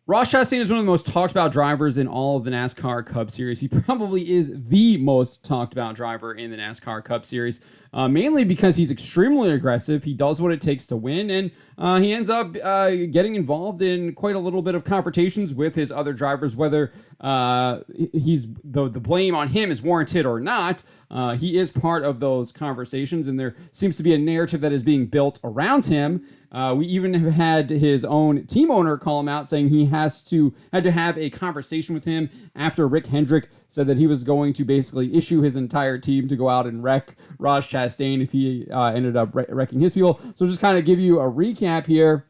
Ross Chastain is one of the most talked about drivers in all of the NASCAR Cup Series. He probably is the most talked about driver in the NASCAR Cup Series, mainly because he's extremely aggressive. He does what it takes to win, and he ends up getting involved in quite a little bit of confrontations with his other drivers, whether he's the blame on him is warranted or not. He is part of those conversations, and there seems to be a narrative that is being built around him. We even have had his own team owner call him out, saying he had to have a conversation with him after Rick Hendrick said that he was going to basically issue his entire team to go out and wreck Ross Chastain if he ended up wrecking his people. So just kind of give you a recap here.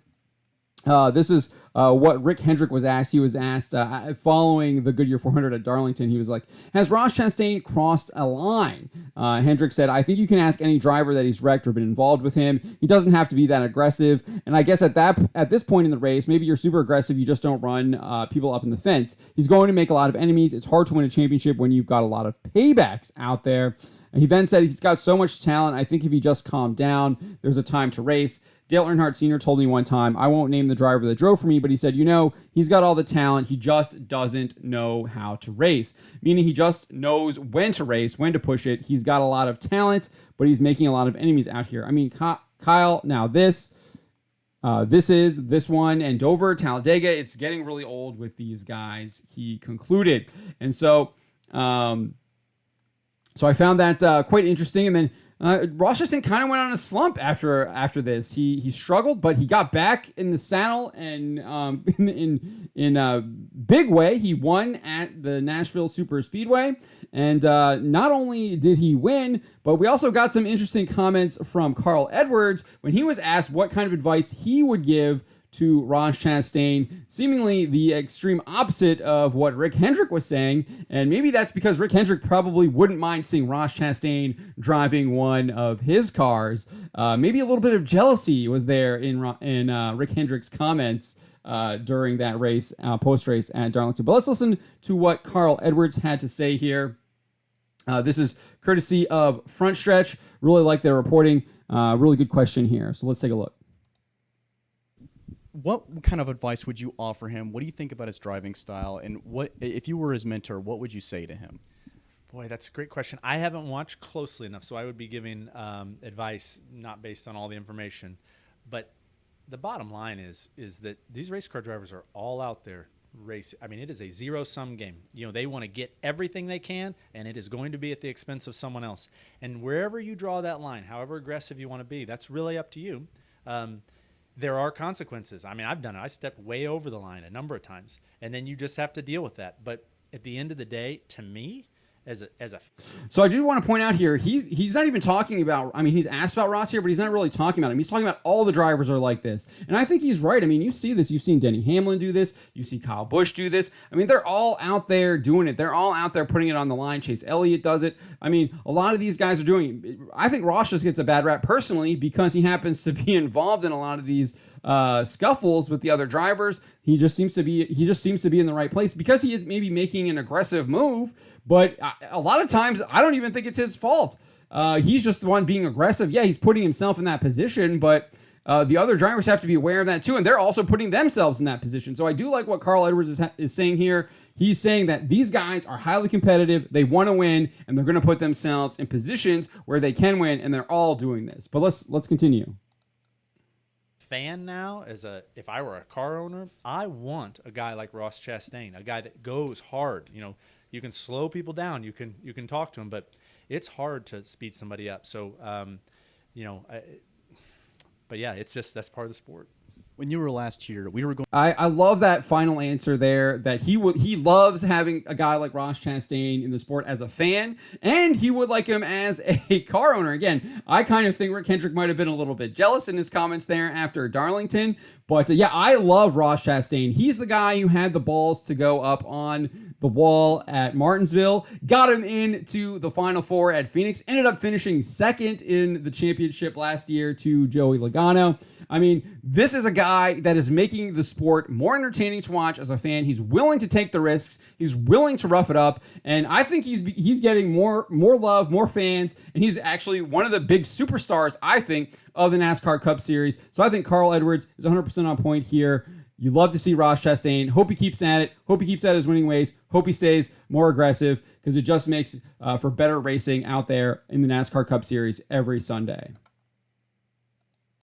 This is what Rick Hendrick was asked. He was asked following the Goodyear 400 at Darlington. He was like, has Ross Chastain crossed a line? Hendrick said, I think you can ask any driver that he's wrecked or been involved with him. He doesn't have to be that aggressive. And I guess at this point in the race, maybe you're super aggressive. You just don't run people up in the fence. He's going to make a lot of enemies. It's hard to win a championship when you've got a lot of paybacks out there. And he then said he's got so much talent. I think if he just calmed down, there's a time to race. Dale Earnhardt Sr. told me one time, I won't name the driver that drove for me, but he said, he's got all the talent. He just doesn't know how to race, meaning he just knows when to race, when to push it. He's got a lot of talent, but he's making a lot of enemies out here. I mean, Kyle, now this one and Dover, Talladega, it's getting really old with these guys, he concluded. And so I found that quite interesting. And then Ross Chastain kind of went on a slump after this. He struggled, but he got back in the saddle and in a big way. He won at the Nashville Super Speedway, and not only did he win, but we also got some interesting comments from Carl Edwards when he was asked what kind of advice he would give to Ross Chastain, seemingly the extreme opposite of what Rick Hendrick was saying. And maybe that's because Rick Hendrick probably wouldn't mind seeing Ross Chastain driving one of his cars. Maybe a little bit of jealousy was there in Rick Hendrick's comments during that race, post-race at Darlington. But let's listen to what Carl Edwards had to say here. This is courtesy of Front Stretch. Really like their reporting. Really good question here. So let's take a look. What kind of advice would you offer him? What do you think about his driving style? And what, if you were his mentor, what would you say to him? Boy, that's a great question. I haven't watched closely enough, so I would be giving advice not based on all the information. But the bottom line is that these race car drivers are all out there racing. I mean, it is a zero-sum game. They want to get everything they can, and it is going to be at the expense of someone else. And wherever you draw that line, however aggressive you want to be, that's really up to you. There are consequences. I mean, I've done it. I stepped way over the line a number of times, and then you just have to deal with that. But at the end of the day, to me, So I do want to point out here, he's not even talking about, I mean, he's asked about Ross here, but he's not really talking about him. He's talking about all the drivers are like this. And I think he's right. I mean, you see this. You've seen Denny Hamlin do this. You see Kyle Busch do this. I mean, they're all out there doing it. They're all out there putting it on the line. Chase Elliott does it. I mean, a lot of these guys are doing it. I think Ross just gets a bad rap personally because he happens to be involved in a lot of these scuffles with the other drivers. He just seems to be in the right place because he is maybe making an aggressive move, but a lot of times I don't even think it's his fault. He's just the one being aggressive. Yeah, he's putting himself in that position, but the other drivers have to be aware of that too, and they're also putting themselves in that position. So I do like what Carl Edwards is saying here. He's saying that these guys are highly competitive, they want to win, and they're going to put themselves in positions where they can win, and they're all doing this. But let's continue. Fan now, if I were a car owner, I want a guy like Ross Chastain, a guy that goes hard. You can slow people down, you can talk to them, but it's hard to speed somebody up. So, but yeah, it's just that's part of the sport. When you were last here, we were going. I love that final answer there. That he loves having a guy like Ross Chastain in the sport as a fan, and he would like him as a car owner. Again, I kind of think Rick Hendrick might have been a little bit jealous in his comments there after Darlington, but yeah, I love Ross Chastain. He's the guy who had the balls to go up on the wall at Martinsville, got him into the Final Four at Phoenix, ended up finishing second in the championship last year to Joey Logano. I mean, this is a guy that is making the sport more entertaining to watch as a fan. He's willing to take the risks. He's willing to rough it up. And I think he's getting more love, more fans. And he's actually one of the big superstars, I think, of the NASCAR Cup Series. So I think Carl Edwards is 100% on point here. You love to see Ross Chastain. Hope he keeps at it. Hope he keeps at his winning ways. Hope he stays more aggressive because it just makes for better racing out there in the NASCAR Cup Series every Sunday.